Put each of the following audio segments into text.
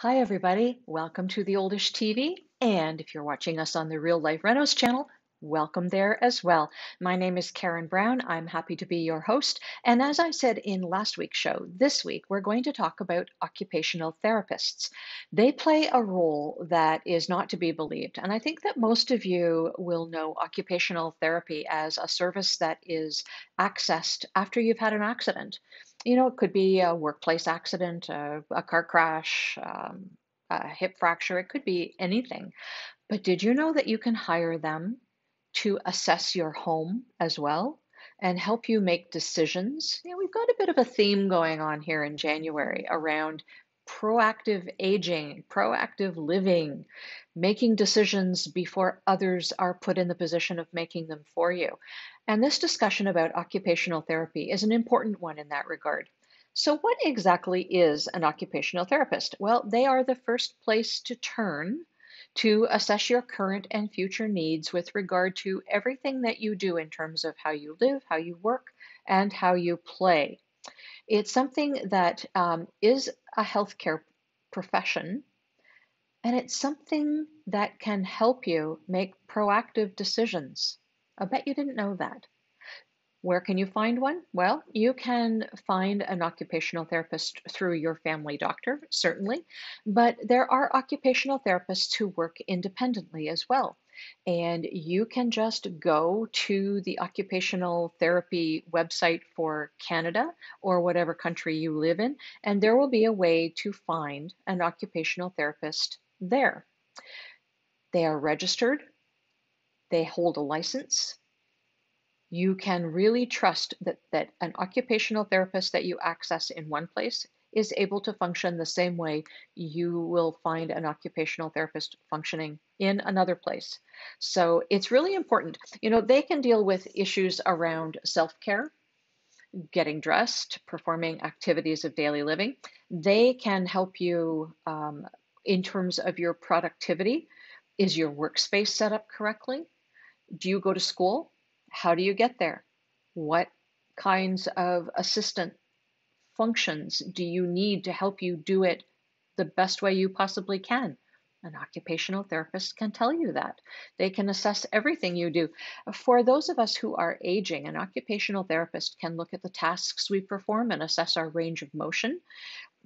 Hi, everybody. Welcome to the Oldish TV. And if you're watching us on the Real Life Renos channel, welcome there as well. My name is Karen Brown. I'm happy to be your host. And as I said in last week's show, this week we're going to talk about occupational therapists. They play a role that is not to be believed. And I think that most of you will know occupational therapy as a service that is accessed after you've had an accident. It could be a workplace accident, a car crash, a hip fracture. It could be anything. But did you know that you can hire them to assess your home as well and help you make decisions? We've got a bit of a theme going on here in January around proactive aging, proactive living, making decisions before others are put in the position of making them for you. And this discussion about occupational therapy is an important one in that regard. So, what exactly is an occupational therapist? Well, they are the first place to turn to assess your current and future needs with regard to everything that you do in terms of how you live, how you work, and how you play. It's something that is a healthcare profession, and it's something that can help you make proactive decisions. I bet you didn't know that. Where can you find one? Well, you can find an occupational therapist through your family doctor, certainly, but there are occupational therapists who work independently as well. And you can just go to the occupational therapy website for Canada or whatever country you live in, and there will be a way to find an occupational therapist there. They are registered, they hold a license, you can really trust that an occupational therapist that you access in one place is able to function the same way you will find an occupational therapist functioning in another place. So it's really important. They can deal with issues around self-care, getting dressed, performing activities of daily living. They can help you in terms of your productivity. Is your workspace set up correctly? Do you go to school? How do you get there? What kinds of assistant functions do you need to help you do it the best way you possibly can? An occupational therapist can tell you that. They can assess everything you do. For those of us who are aging, an occupational therapist can look at the tasks we perform and assess our range of motion.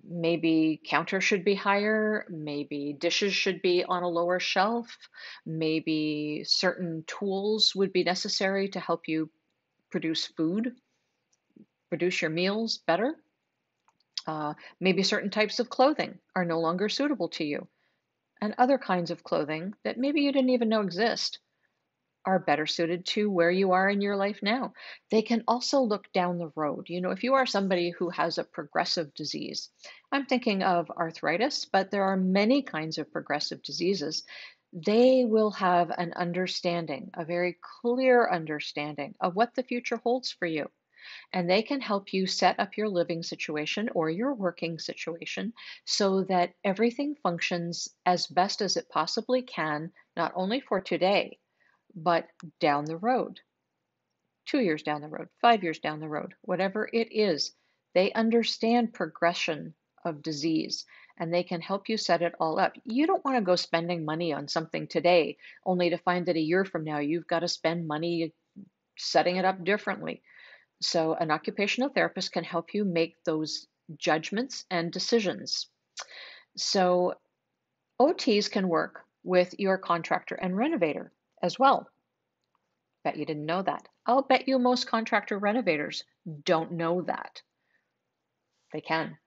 Maybe counter should be higher, maybe dishes should be on a lower shelf, maybe certain tools would be necessary to help you produce food, produce your meals better. Maybe certain types of clothing are no longer suitable to you, and other kinds of clothing that maybe you didn't even know exist are better suited to where you are in your life now. They can also look down the road. If you are somebody who has a progressive disease, I'm thinking of arthritis, but there are many kinds of progressive diseases. They will have an understanding, a very clear understanding of what the future holds for you. And they can help you set up your living situation or your working situation so that everything functions as best as it possibly can, not only for today, but down the road, 2 years down the road, 5 years down the road, whatever it is, they understand progression of disease and they can help you set it all up. You don't want to go spending money on something today only to find that a year from now you've got to spend money setting it up differently. So, an occupational therapist can help you make those judgments and decisions. So, OTs can work with your contractor and renovator as well. Bet you didn't know that. I'll bet you most contractor renovators don't know that. They can.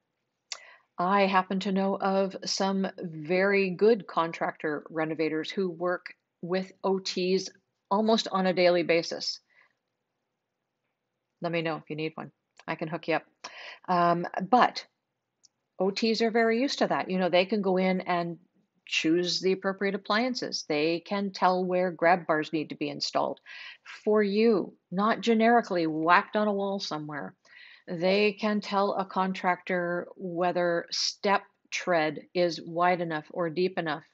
I happen to know of some very good contractor renovators who work with OTs almost on a daily basis. Let me know if you need one. I can hook you up. But OTs are very used to that. They can go in and choose the appropriate appliances. They can tell where grab bars need to be installed for you, not generically whacked on a wall somewhere. They can tell a contractor whether step tread is wide enough or deep enough,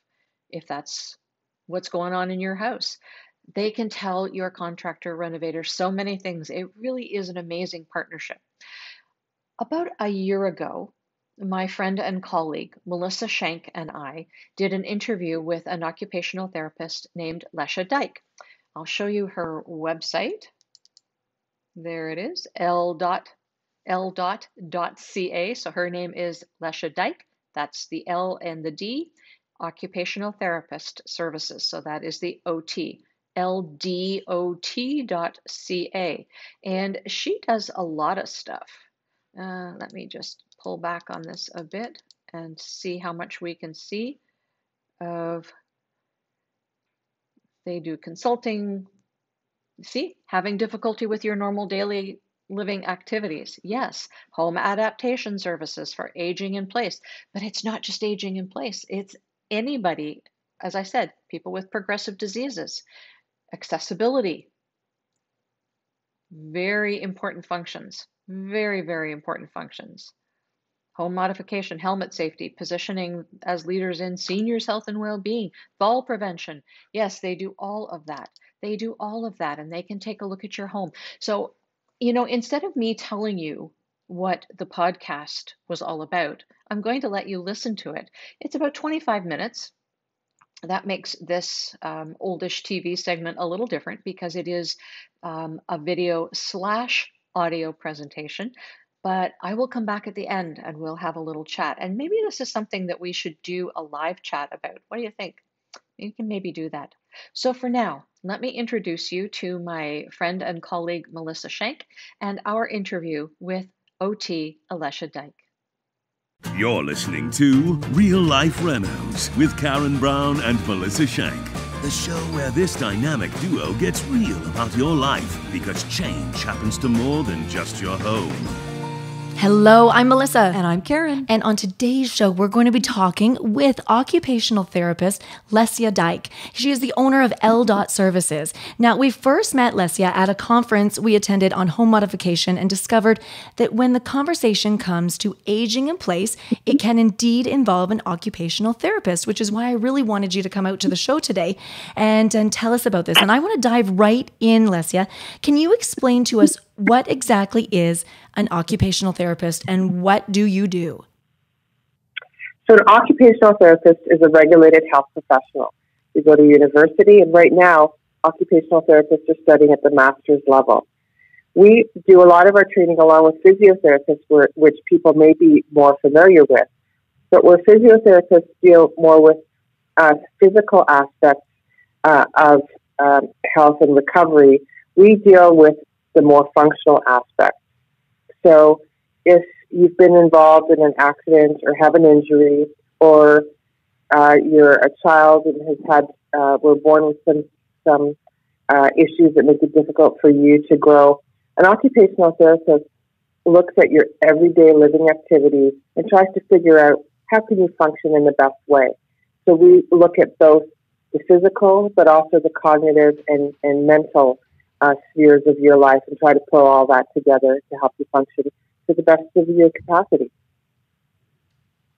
if that's what's going on in your house. They can tell your contractor renovator so many things. It really is an amazing partnership. About a year ago, my friend and colleague, Melissa Shank, and I did an interview with an occupational therapist named Lesha Dyke. I'll show you her website. There it is, l.ca. So her name is Lesha Dyke. That's the L and the D, Occupational Therapist Services. So that is the OT, ldot.ca. And she does a lot of stuff. Let me just pull back on this a bit and see how much we can see of, they do consulting. See, having difficulty with your normal daily living activities. Yes, home adaptation services for aging in place. But it's not just aging in place, it's anybody, as I said, people with progressive diseases, accessibility, very important functions, very, very important functions. Home modification, helmet safety, positioning as leaders in seniors' health and well-being, fall prevention. Yes, they do all of that. They do all of that, and they can take a look at your home. So, instead of me telling you what the podcast was all about, I'm going to let you listen to it. It's about 25 minutes. That makes this oldish TV segment a little different because it is a video slash audio presentation. But I will come back at the end and we'll have a little chat. And maybe this is something that we should do a live chat about. What do you think? You can maybe do that. So for now, let me introduce you to my friend and colleague, Melissa Shank, and our interview with OT Alesha Dyke. You're listening to Real Life Renos with Karen Brown and Melissa Shank. The show where this dynamic duo gets real about your life because change happens to more than just your home. Hello, I'm Melissa. And I'm Karen. And on today's show, we're going to be talking with occupational therapist Lesha Dyke. She is the owner of L. Services. Now, we first met Lesha at a conference we attended on home modification and discovered that when the conversation comes to aging in place, it can indeed involve an occupational therapist, which is why I really wanted you to come out to the show today and tell us about this. And I want to dive right in, Lesha. Can you explain to us what exactly is an occupational therapist and what do you do? So an occupational therapist is a regulated health professional. You go to university, and right now, occupational therapists are studying at the master's level. We do a lot of our training along with physiotherapists, which people may be more familiar with. But where physiotherapists deal more with physical aspects of health and recovery, we deal with the more functional aspects. So if you've been involved in an accident or have an injury, or you're a child and has had, were born with some issues that make it difficult for you to grow, an occupational therapist looks at your everyday living activities and tries to figure out how can you function in the best way. So we look at both the physical, but also the cognitive and mental spheres of your life and try to pull all that together to help you function to the best of your capacity.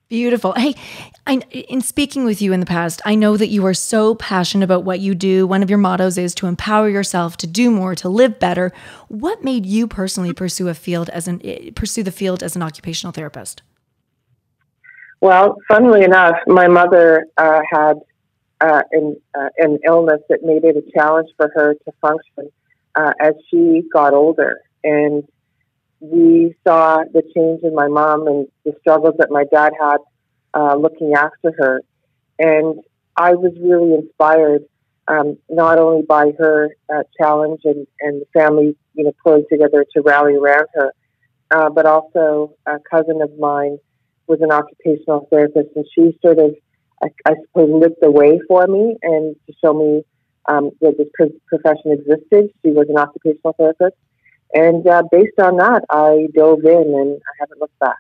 Beautiful. Hey, in speaking with you in the past, I know that you are so passionate about what you do. One of your mottos is to empower yourself, to do more, to live better. What made you personally pursue the field as an occupational therapist? Well, funnily enough, my mother had an illness that made it a challenge for her to function as she got older. And we saw the change in my mom and the struggles that my dad had looking after her. And I was really inspired, not only by her challenge and the family, pulling together to rally around her, but also a cousin of mine was an occupational therapist, and she sort of, I suppose, lit the way for me and to show me that this profession existed. She was an occupational therapist. And based on that, I dove in and I haven't looked back.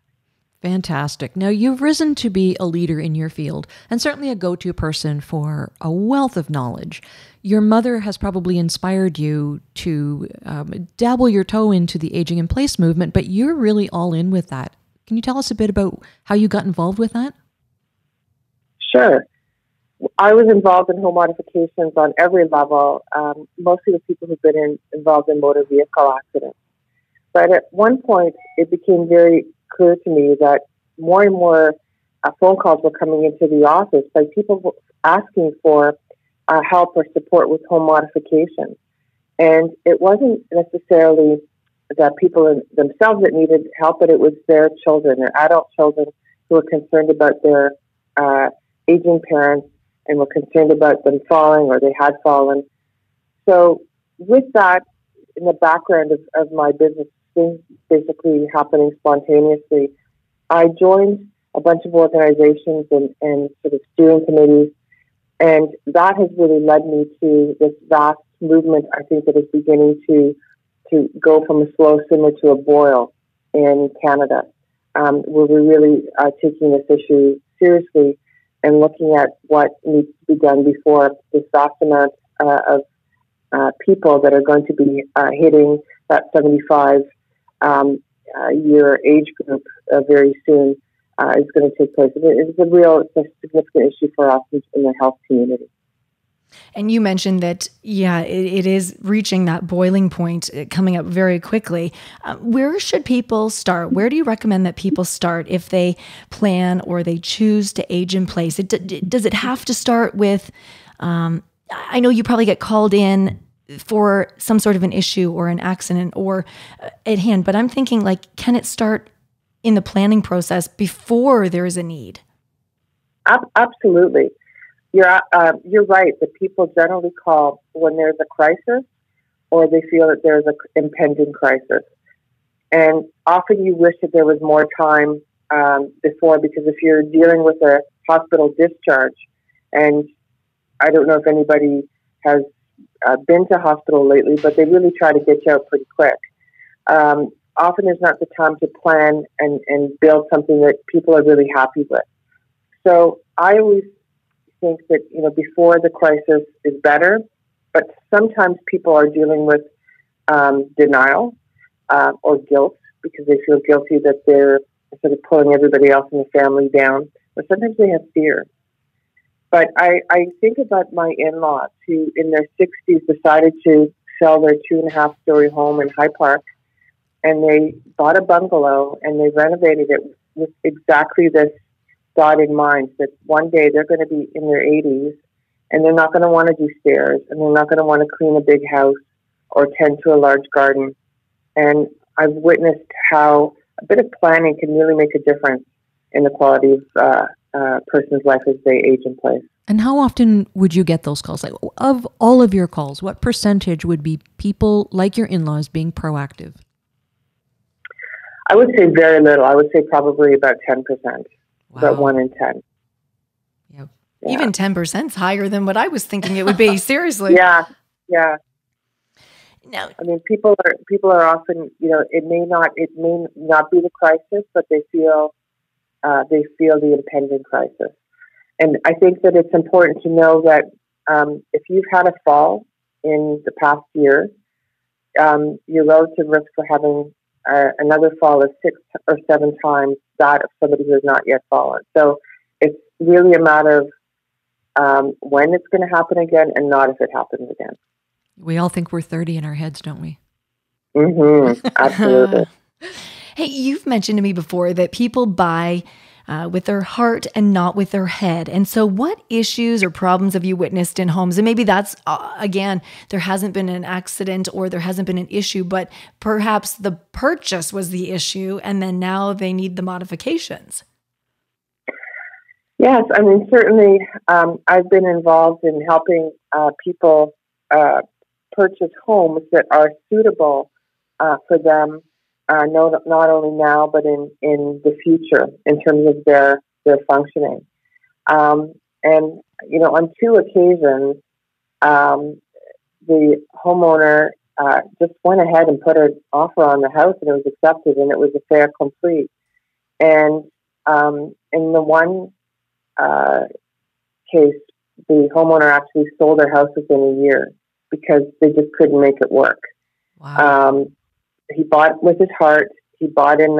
Fantastic. Now, you've risen to be a leader in your field and certainly a go-to person for a wealth of knowledge. Your mother has probably inspired you to dabble your toe into the aging in place movement, but you're really all in with that. Can you tell us a bit about how you got involved with that? Sure. I was involved in home modifications on every level, mostly with people who've been involved in motor vehicle accidents. But at one point, it became very clear to me that more and more phone calls were coming into the office by people asking for help or support with home modifications. And it wasn't necessarily that people themselves that needed help, but it was their children, their adult children, who were concerned about their aging parents and were concerned about them falling or they had fallen. So with that in the background of my business, things basically happening spontaneously, I joined a bunch of organizations and sort of steering committees, and that has really led me to this vast movement, I think, that is beginning to go from a slow simmer to a boil in Canada, where we're really taking this issue seriously and looking at what needs to be done before this vast amount of people that are going to be hitting that 75 year age group very soon is going to take place. It's a significant issue for us in the health community. And you mentioned that, it is reaching that boiling point, coming up very quickly. Where should people start? Where do you recommend that people start if they plan or they choose to age in place? Does it have to start with, I know you probably get called in for some sort of an issue or an accident or at hand, but I'm thinking, like, can it start in the planning process before there is a need? Absolutely. You're right that people generally call when there's a crisis or they feel that there's an impending crisis. And often you wish that there was more time before, because if you're dealing with a hospital discharge, and I don't know if anybody has been to hospital lately, but they really try to get you out pretty quick. Often there's not the time to plan and build something that people are really happy with. So I always think that, before the crisis is better, but sometimes people are dealing with denial or guilt because they feel guilty that they're sort of pulling everybody else in the family down, or sometimes they have fear. But I think about my in-laws who in their 60s decided to sell their 2.5-story home in High Park, and they bought a bungalow and they renovated it with exactly this thought in mind, that one day they're going to be in their 80s and they're not going to want to do stairs and they're not going to want to clean a big house or tend to a large garden. And I've witnessed how a bit of planning can really make a difference in the quality of a person's life as they age in place. And how often would you get those calls? Like, of all of your calls, what percentage would be people like your in-laws being proactive? I would say very little. I would say probably about 10%. Wow. About 1 in 10. Yep. Yeah. Even 10% is higher than what I was thinking it would be. Seriously. Yeah. No. I mean, people are often, it may not be the crisis, but they feel the impending crisis. And I think that it's important to know that if you've had a fall in the past year, your relative risk for having another fall is 6 or 7 times that of somebody who has not yet fallen. So it's really a matter of when it's going to happen again, and not if it happens again. We all think we're 30 in our heads, don't we? Mm-hmm. Absolutely. Hey, you've mentioned to me before that people buy with their heart and not with their head. And so what issues or problems have you witnessed in homes? And maybe that's, again, there hasn't been an accident or there hasn't been an issue, but perhaps the purchase was the issue and then now they need the modifications. Yes, I mean, certainly I've been involved in helping people purchase homes that are suitable for them, not only now, but in the future in terms of their functioning. And, on 2 occasions, the homeowner just went ahead and put an offer on the house, and it was accepted, and it was a fait accompli. And in the one case, the homeowner actually sold their house within a year because they just couldn't make it work. Wow. He bought with his heart. He bought in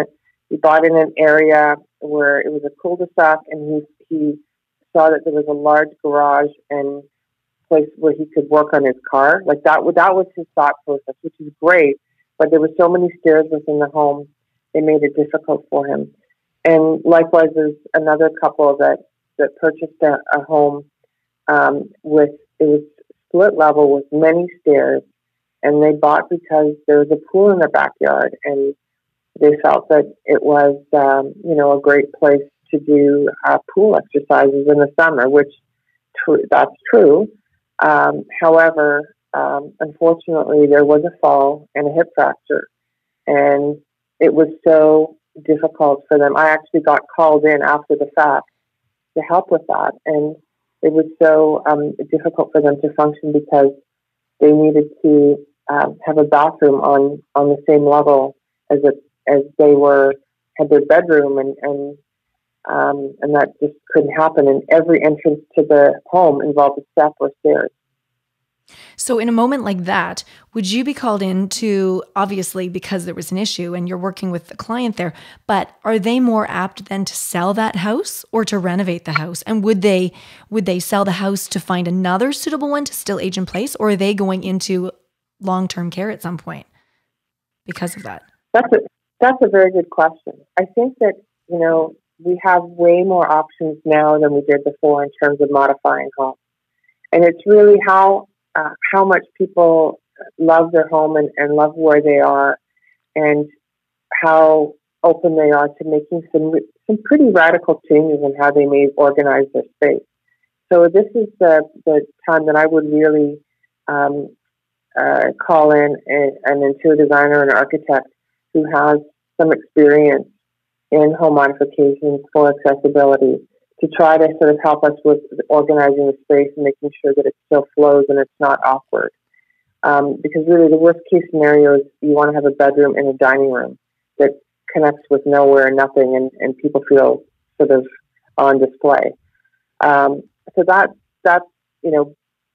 an area where it was a cul-de-sac, and he saw that there was a large garage and place where he could work on his car. Like that was his thought process, which is great. But there were so many stairs within the home, they made it difficult for him. And likewise, there's another couple that purchased a home with, it was split level with many stairs, and they bought because there was a pool in their backyard, and they felt that it was, a great place to do pool exercises in the summer, which that's true. However, unfortunately, there was a fall and a hip fracture, and it was so difficult for them. I actually got called in after the fact to help with that, and it was so difficult for them to function because they needed to have a bathroom on the same level as they had their bedroom, and that just couldn't happen. And every entrance to the home involved a step or stairs. So in a moment like that, would you be called in to, obviously because there was an issue and you're working with the client there, but are they more apt then to sell that house or to renovate the house? And would they sell the house to find another suitable one to still age in place, or are they going into long-term care at some point because of that? That's a very good question. I think that, we have way more options now than we did before in terms of modifying homes. And it's really how much people love their home and love where they are, and how open they are to making some pretty radical changes in how they may organize their space. So this is the time that I would really call in an interior designer and an architect who has some experience in home modifications for accessibility, to try to sort of help us with organizing the space and making sure that it still flows and it's not awkward. Because really the worst case scenario is you want to have a bedroom and a dining room that connects with nowhere and nothing, and people feel sort of on display. So that's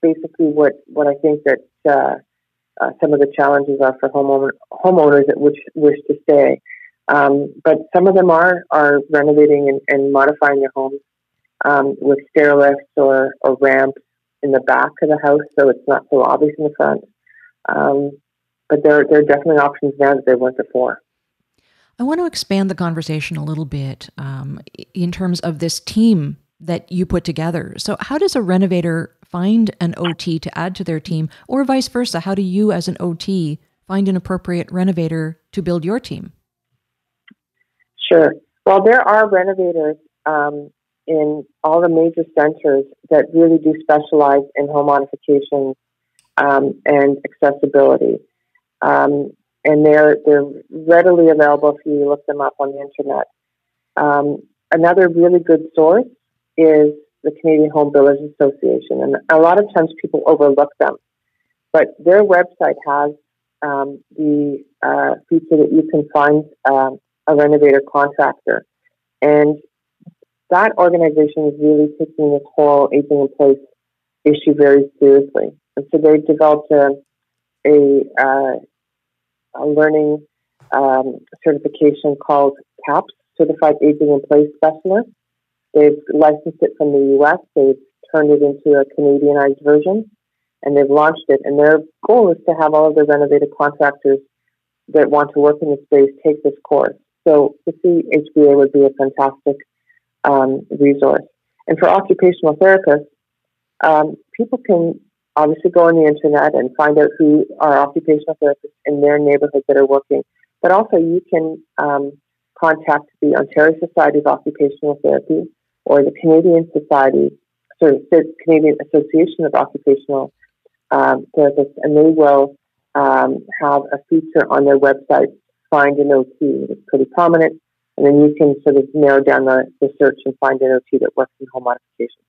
basically what I think that some of the challenges are for homeowners that wish to stay. But some of them are renovating and modifying their homes with stair lifts or ramps in the back of the house, so it's not so obvious in the front. But there are definitely options now that there weren't before. I want to expand the conversation a little bit in terms of this team that you put together. So how does a renovator find an OT to add to their team, or vice versa? How do you as an OT find an appropriate renovator to build your team? Sure. Well, there are renovators in all the major centers that really do specialize in home modifications and accessibility. And they're readily available if you look them up on the internet. Another really good source is the Canadian Home Builders Association. And a lot of times people overlook them. But their website has the feature that you can find a renovator contractor. And that organization is really taking this whole aging in place issue very seriously. And so they've developed a learning certification called CAPS, Certified Aging in Place Specialist. They've licensed it from the U.S. They've turned it into a Canadianized version, and they've launched it. And their goal is to have all of the renovated contractors that want to work in the space take this course. So the CHBA would be a fantastic resource. And for occupational therapists, people can obviously go on the internet and find out who are occupational therapists in their neighborhood that are working. But also you can contact the Ontario Society of Occupational Therapy or the Canadian Canadian Association of Occupational Therapists, and they will have a feature on their website, Find an OT. It's pretty prominent, and then you can sort of narrow down the search and find an OT that works in home modification.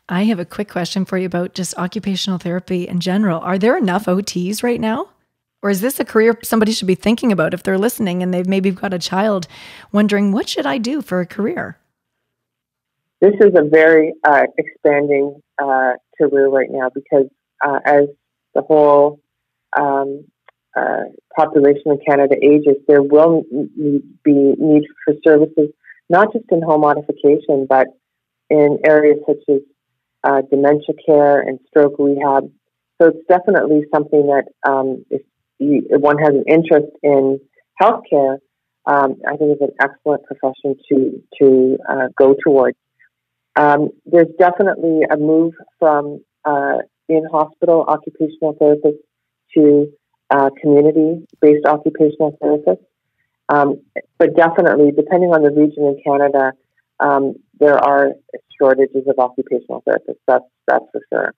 I have a quick question for you about just occupational therapy in general. Are there enough OTs right now? Or is this a career somebody should be thinking about if they're listening and they've maybe got a child wondering, what should I do for a career? This is a very expanding career right now because as the whole population in Canada ages, there will be need for services, not just in home modification, but in areas such as dementia care and stroke rehab. So it's definitely something that if one has an interest in healthcare, I think is an excellent profession to go towards. There's definitely a move from in-hospital occupational therapists to community-based occupational therapists. But definitely, depending on the region in Canada, there are shortages of occupational therapists. That's for sure.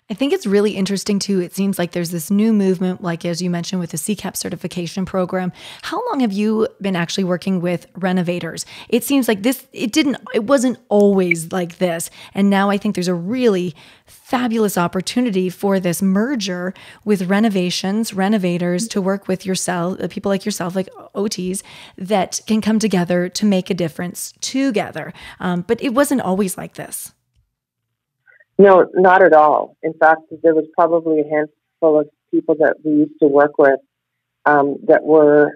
I think it's really interesting too. It seems like there's this new movement, like as you mentioned, with the CCAP certification program. How long have you been actually working with renovators? It seems like it wasn't always like this. And now I think there's a really fabulous opportunity for this merger with renovators to work with people like yourself, like OTs, that can come together to make a difference together. But it wasn't always like this. No, not at all. In fact, there was probably a handful of people that we used to work with that were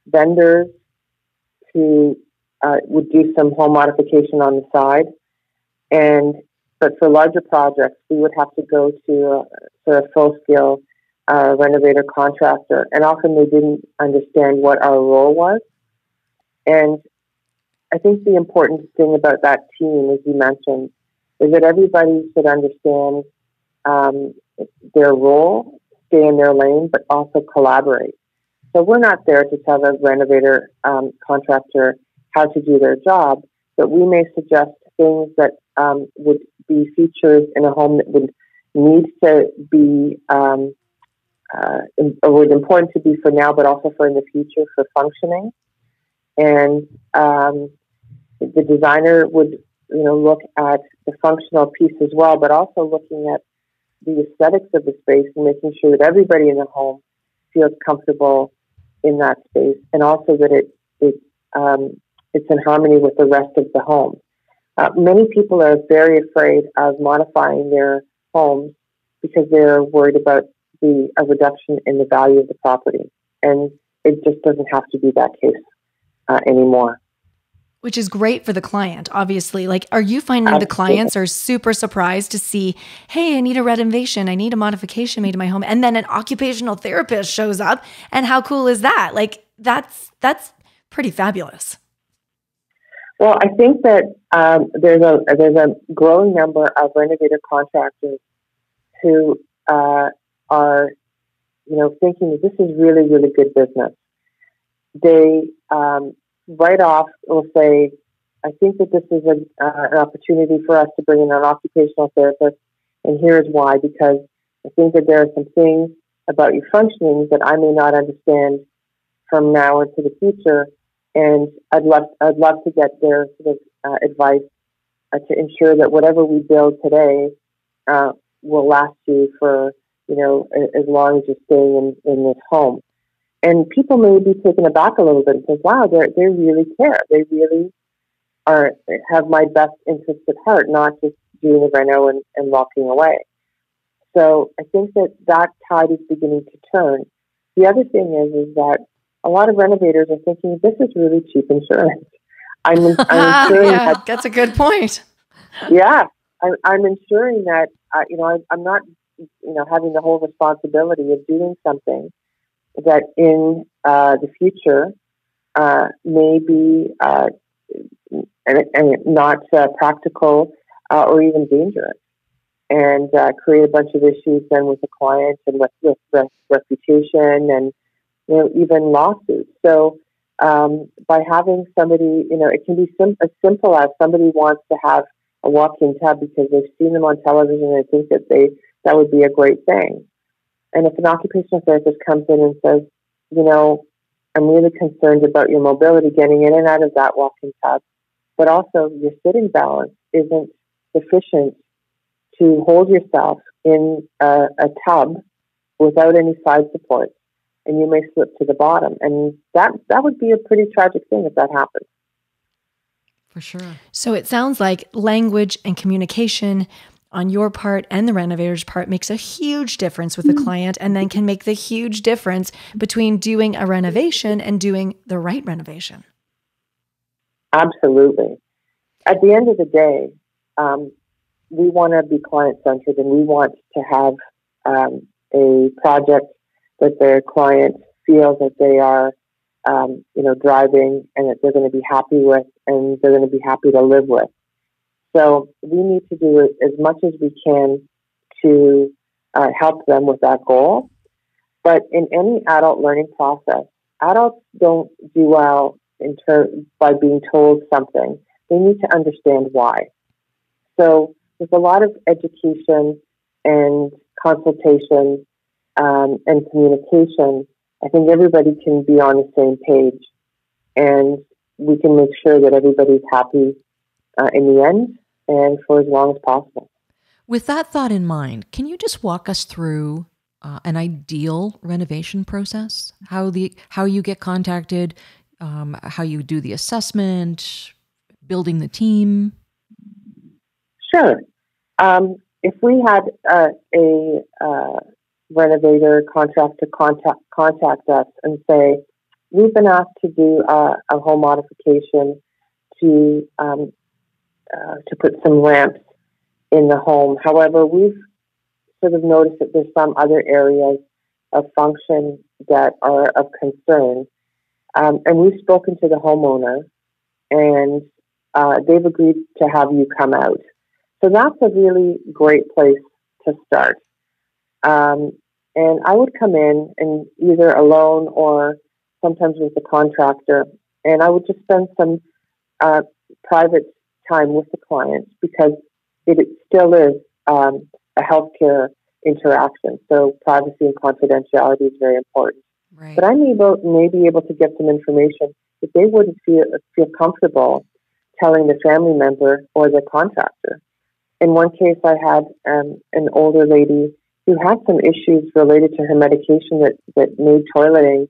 vendors who would do some home modification on the side. But for larger projects, we would have to go to a full-scale renovator contractor, and often they didn't understand what our role was. And I think the important thing about that team, as you mentioned, is that everybody should understand their role, stay in their lane, but also collaborate. So we're not there to tell the renovator contractor how to do their job, but we may suggest things that would be features in a home that would need to be, or was important to be for now, but also for in the future for functioning. And the designer would look at the functional piece as well, but also looking at the aesthetics of the space and making sure that everybody in the home feels comfortable in that space, and also that it's in harmony with the rest of the home. Many people are very afraid of modifying their homes because they're worried about a reduction in the value of the property, and it just doesn't have to be that case anymore. Which is great for the client, obviously. Like, are you finding the clients are super surprised to see, hey, I need a renovation, I need a modification made to my home, and then an occupational therapist shows up, and how cool is that? Like, that's pretty fabulous. Well, I think that there's a growing number of renovator contractors who are, thinking that this is really, really good business. They right off will say, I think that this is an opportunity for us to bring in an occupational therapist, and here's why, because I think that there are some things about your functioning that I may not understand from now into the future, and I'd love to get their sort of advice to ensure that whatever we build today will last you for, as long as you're staying in this home. And people may be taken aback a little bit and think, wow, they really care. They really have my best interest at heart, not just doing a reno and walking away. So I think that tide is beginning to turn. The other thing is that a lot of renovators are thinking, this is really cheap insurance. I'm ensuring that's a good point. Yeah, I'm ensuring that, I'm not, having the whole responsibility of doing something that in the future may be and not practical or even dangerous, and create a bunch of issues then with the client and with reputation and even lawsuits. So by having somebody, it can be as simple as somebody wants to have a walk-in tub because they've seen them on television and they think that would be a great thing. And if an occupational therapist comes in and says, I'm really concerned about your mobility getting in and out of that walk-in tub, but also your sitting balance isn't sufficient to hold yourself in a tub without any side supports, and you may slip to the bottom. And that would be a pretty tragic thing if that happened. For sure. So it sounds like language and communication on your part and the renovator's part makes a huge difference with the client, and then can make the huge difference between doing a renovation and doing the right renovation. Absolutely. At the end of the day, we want to be client-centered, and we want to have a project that the client feels that they are driving and that they're going to be happy with and they're going to be happy to live with. So we need to do as much as we can to help them with that goal. But in any adult learning process, adults don't do well by being told something. They need to understand why. So with a lot of education and consultation and communication, I think everybody can be on the same page, and we can make sure that everybody's happy in the end and for as long as possible. With that thought in mind, can you just walk us through an ideal renovation process? How you get contacted, how you do the assessment, building the team? Sure. If we had a renovator contractor contact us and say, we've been asked to do a home modification to put some ramps in the home. However, we've sort of noticed that there's some other areas of function that are of concern. And we've spoken to the homeowner, and they've agreed to have you come out. So that's a really great place to start. And I would come in and either alone or sometimes with the contractor, and I would just spend some private time with the client because it still is a healthcare interaction. So privacy and confidentiality is very important. Right. But I may be able to get some information that they wouldn't feel comfortable telling the family member or the contractor. In one case, I had an older lady who had some issues related to her medication that made toileting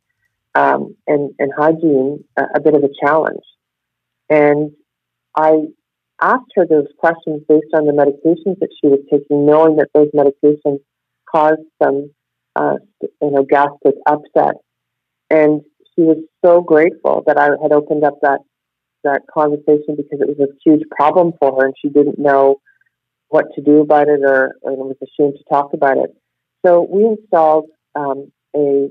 and hygiene a bit of a challenge. And I asked her those questions based on the medications that she was taking, knowing that those medications caused some gastric upset. And she was so grateful that I had opened up that conversation because it was a huge problem for her and she didn't know what to do about it or was ashamed to talk about it. So we installed a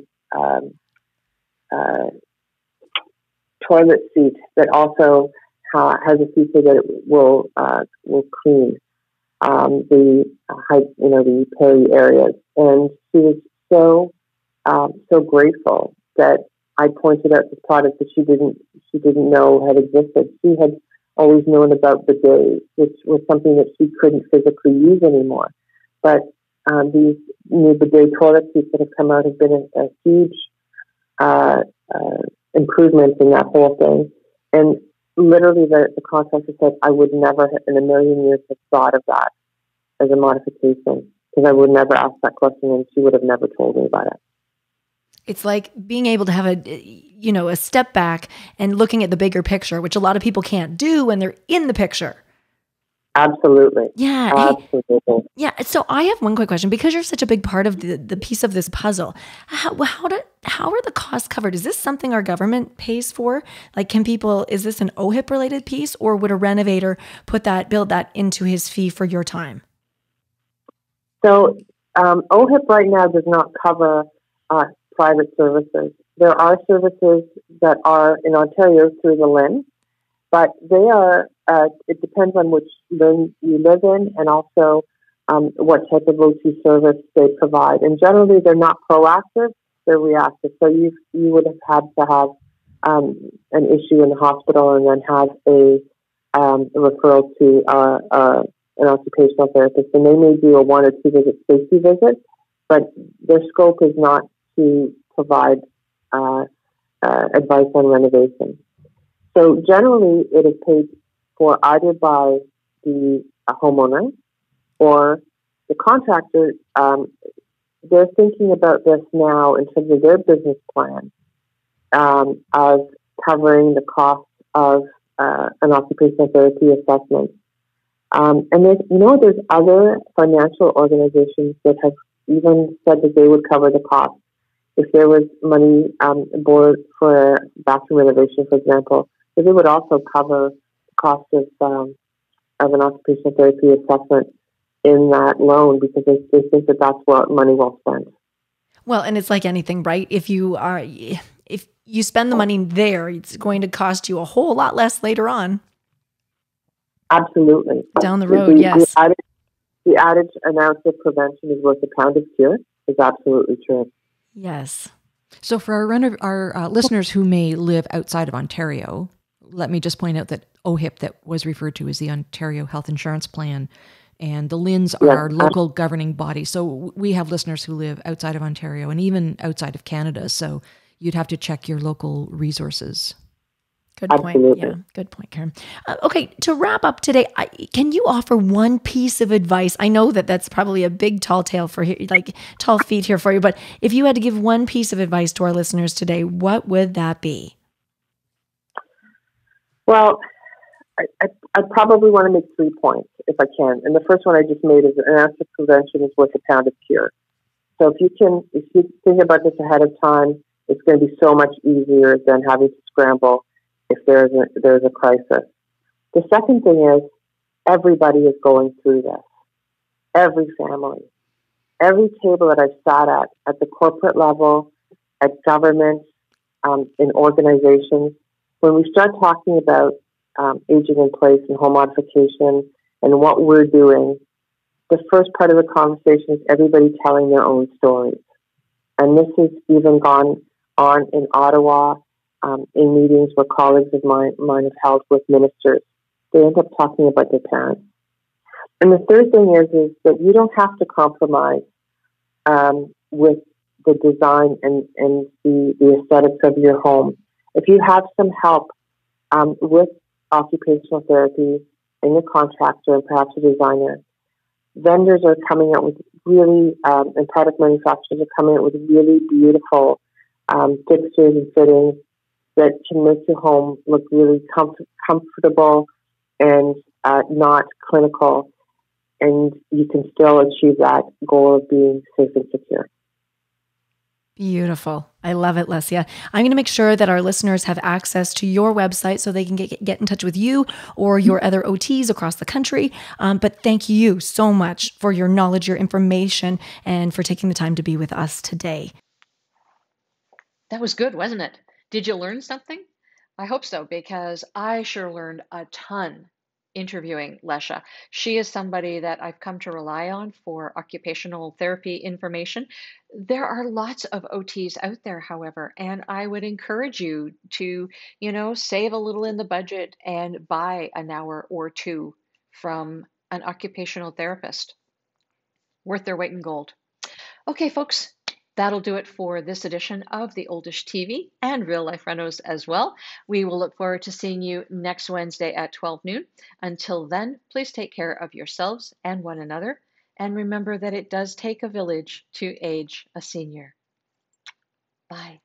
toilet seat that also has a feature that it will clean the peri areas. And she was so grateful that I pointed out this product that she didn't know had existed. She had always known about bidets, which was something that she couldn't physically use anymore. But these new bidet toilet seats that have come out have been a huge improvement in that whole thing. And literally the contractor said, I would never in a million years have thought of that as a modification because I would never ask that question and she would have never told me about it. It's like being able to have a step back and looking at the bigger picture, which a lot of people can't do when they're in the picture. Absolutely. Yeah. Absolutely. Hey, yeah. So I have one quick question, because you're such a big part of the piece of this puzzle. How are the costs covered? Is this something our government pays for? Like, is this an OHIP related piece, or would a renovator build that into his fee for your time? So OHIP right now does not cover private services. There are services that are in Ontario through the LHIN, but they are, it depends on which LHIN you live in and also what type of OT service they provide. And generally they're not proactive, they're reactive. So you would have had to have an issue in the hospital and then have a referral to an occupational therapist. And they may do a 1 or 2 visit safety visit, but their scope is not to provide advice on renovation. So generally, it is paid for either by the homeowner or the contractor. They're thinking about this now in terms of their business plan of covering the cost of an occupational therapy assessment. And there's other financial organizations that have even said that they would cover the cost. If there was money board for bathroom renovation, for example, so they would also cover the cost of an occupational therapy assessment in that loan because they think that that's what money well spent. Well, and it's like anything, right? If you spend the money there, it's going to cost you a whole lot less later on. Absolutely. Down the road, yes. The adage, an ounce of prevention is worth a pound of cure, is absolutely true. Yes. So for our listeners who may live outside of Ontario, let me just point out that OHIP that was referred to as the Ontario Health Insurance Plan, and the LHINs are our local governing body. So we have listeners who live outside of Ontario and even outside of Canada. So you'd have to check your local resources. Good point. Absolutely. Yeah, good point, Karen. Okay, to wrap up today, can you offer one piece of advice? I know that that's probably a big tall tale for here, like tall feet here for you, but if you had to give one piece of advice to our listeners today, what would that be? Well, I probably want to make 3 points if I can. And the first one I just made is an ounce of prevention is worth a pound of cure. So if you think about this ahead of time, it's going to be so much easier than having to scramble if there's a crisis. The second thing is everybody is going through this. Every family, every table that I've sat at the corporate level, at government, in organizations, when we start talking about aging in place and home modification and what we're doing, the first part of the conversation is everybody telling their own stories. And this has even gone on in Ottawa, in meetings where colleagues of mine have held with ministers. They end up talking about their parents. And the third thing is that you don't have to compromise with the design and the aesthetics of your home. If you have some help with occupational therapy and your contractor and perhaps a designer, vendors are coming out with really, and product manufacturers are coming out with really beautiful fixtures and fittings that can make your home look really comfortable and not clinical, and you can still achieve that goal of being safe and secure. Beautiful. I love it, Lesia. I'm going to make sure that our listeners have access to your website so they can get in touch with you or your other OTs across the country. But thank you so much for your knowledge, your information, and for taking the time to be with us today. That was good, wasn't it? Did you learn something? I hope so, because I sure learned a ton interviewing Lesha. She is somebody that I've come to rely on for occupational therapy information. There are lots of OTs out there, however, and I would encourage you to, save a little in the budget and buy an hour or two from an occupational therapist. Worth their weight in gold. Okay, folks, that'll do it for this edition of the Oldish TV and Real Life Renos as well. We will look forward to seeing you next Wednesday at 12 noon. Until then, please take care of yourselves and one another. And remember that it does take a village to age a senior. Bye.